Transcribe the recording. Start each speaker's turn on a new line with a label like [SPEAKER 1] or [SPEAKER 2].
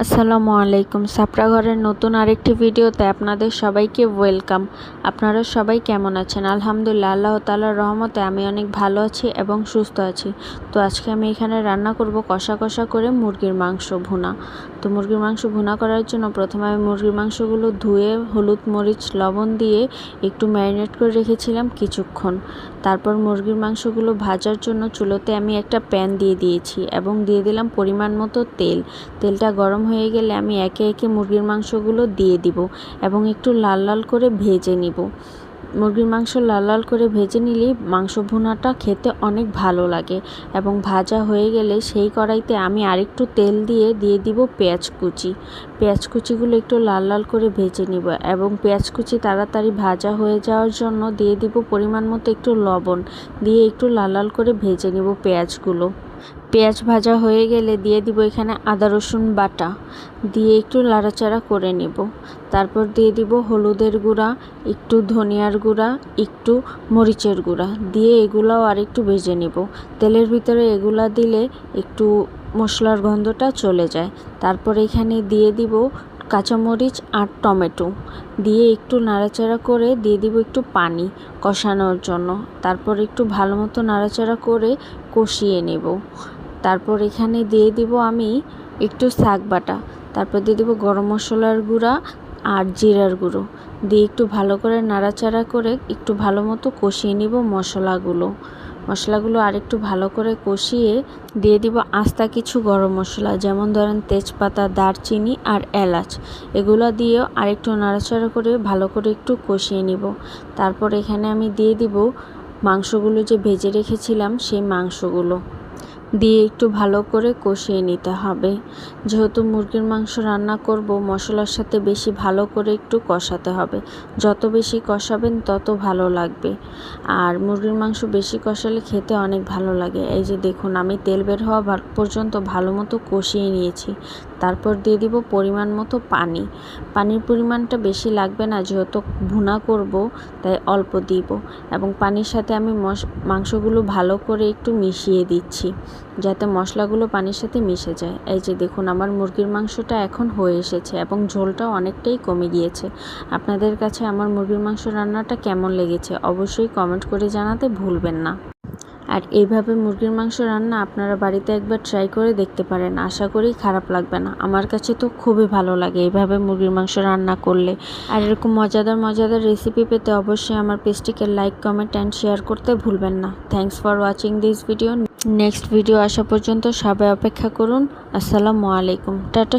[SPEAKER 1] আসসালামু আলাইকুম। সাপড়া ঘরের নতুন আরেকটি ভিডিওতে আপনাদের সবাইকে ওয়েলকাম। আপনারা সবাই কেমন আছেন? আলহামদুলিল্লাহ, আল্লাহ তাআলার রহমতে আমি অনেক ভালো আছি এবং সুস্থ আছি। তো আজকে আমি এখানে রান্না করব কষা কষা করে মুরগির মাংস ভুনা। তো মুরগির মাংস ভুনা করার জন্য প্রথমে আমি মুরগির মাংসগুলো ধুয়ে হলুদ মরিচ লবণ দিয়ে একটু ম্যারিনেট করে রেখেছিলাম কিছুক্ষণ। তারপর মুরগির মাংসগুলো ভাজার জন্য চুলোতে আমি একটা প্যান দিয়ে দিয়েছি এবং দিয়ে দিলাম পরিমাণ মতো তেল। তেলটা গরম হয়ে গেলে আমি একে একে মুরগির মাংসগুলো দিয়ে দিব এবং একটু লাল লাল করে ভেজে নিব। মুরগির মাংস লাল লাল করে ভেজে নিলেই মাংস ভুনাটা খেতে অনেক ভালো লাগে। এবং ভাজা হয়ে গেলে সেই কড়াইতে আমি আরেকটু তেল দিয়ে দিব পেঁয়াজ কুচি। পেঁয়াজ কুচিগুলো একটু লাল লাল করে ভেজে নিব এবং পেঁয়াজ কুচি তাড়াতাড়ি ভাজা হয়ে যাওয়ার জন্য দিয়ে দিব পরিমাণ মতো একটু লবণ, দিয়ে একটু লাল লাল করে ভেজে নিব পেঁয়াজগুলো। পেঁয়াজ ভাজা হয়ে গেলে দিয়ে দিব এখানে আদা রসুন বাটা, দিয়ে একটু নাড়াচাড়া করে নেব। তারপর দিয়ে দিব হলুদের গুঁড়া, একটু ধনিয়ার গুঁড়া, একটু মরিচের গুঁড়া, দিয়ে এগুলাও আর একটু ভেজে নেব। তেলের ভিতরে এগুলা দিলে একটু মশলার গন্ধটা চলে যায়। তারপর এখানে দিয়ে দিব কাঁচামরিচ আর টমেটো, দিয়ে একটু নাড়াচাড়া করে দিয়ে দিব একটু পানি কষানোর জন্য। তারপর একটু ভালো মতো নাড়াচাড়া করে কষিয়ে নেব। তারপর এখানে দিয়ে দিব আমি একটু শাক বাটা, তারপর দিয়ে দিব গরম মশলার গুঁড়া আর জিরার গুঁড়ো, দিয়ে একটু ভালো করে নাড়াচাড়া করে একটু ভালো মতো কষিয়ে নিব মশলাগুলো আর একটু ভালো করে কষিয়ে দিয়ে দিব আস্তা কিছু গরম মশলা, যেমন ধরেন তেজপাতা, দারচিনি আর এলাচ। এগুলো দিয়েও আর একটু নাড়াচাড়া করে ভালো করে একটু কষিয়ে নিব। তারপর এখানে আমি দিয়ে দিব মাংসগুলো যে ভেজে রেখেছিলাম সেই মাংসগুলো দিয়ে একটু ভালো করে কষিয়ে নিতে হবে। যেহেতু মুরগির মাংস রান্না করব, মশলার সাথে বেশি ভালো করে একটু কষাতে হবে। যত বেশি কষাবেন তত ভালো লাগবে। আর মুরগির মাংস বেশি কষালে খেতে অনেক ভালো লাগে। এই যে দেখুন, আমি তেল বের হওয়া পর্যন্ত ভালো মতো কষিয়ে নিয়েছি। তারপর দিয়ে দিব পরিমাণ মতো পানি। পানির পরিমাণটা বেশি লাগবে না, যেহেতু ভুনা করব তাই অল্প দিব। এবং পানির সাথে আমি মাংসগুলো ভালো করে একটু মিশিয়ে দিচ্ছি, যাতে মশলাগুলো পানির সাথে মিশে যায়। এই যে দেখুন, আমার মুরগির মাংসটা এখন হয়ে এসেছে এবং ঝোলটাও অনেকটাই কমে গিয়েছে। আপনাদের কাছে আমার মুরগির মাংস রান্নাটা কেমন লেগেছে অবশ্যই কমেন্ট করে জানাতে ভুলবেন না। আর এইভাবে মুরগির মাংস রান্না আপনারা বাড়িতে একবার ট্রাই করে দেখতে পারেন, আশা করি খারাপ লাগবে না। আমার কাছে তো খুবই ভালো লাগে এইভাবে মুরগির মাংস রান্না করলে। আর এরকম মজাদার রেসিপি পেতে অবশ্যই আমার পেজটিকে লাইক, কমেন্ট অ্যান্ড শেয়ার করতে ভুলবেন না। Thanks for watching this video. Next video আসা পর্যন্ত সবাই অপেক্ষা করুন। আসসালামু আলাইকুম। টাটা।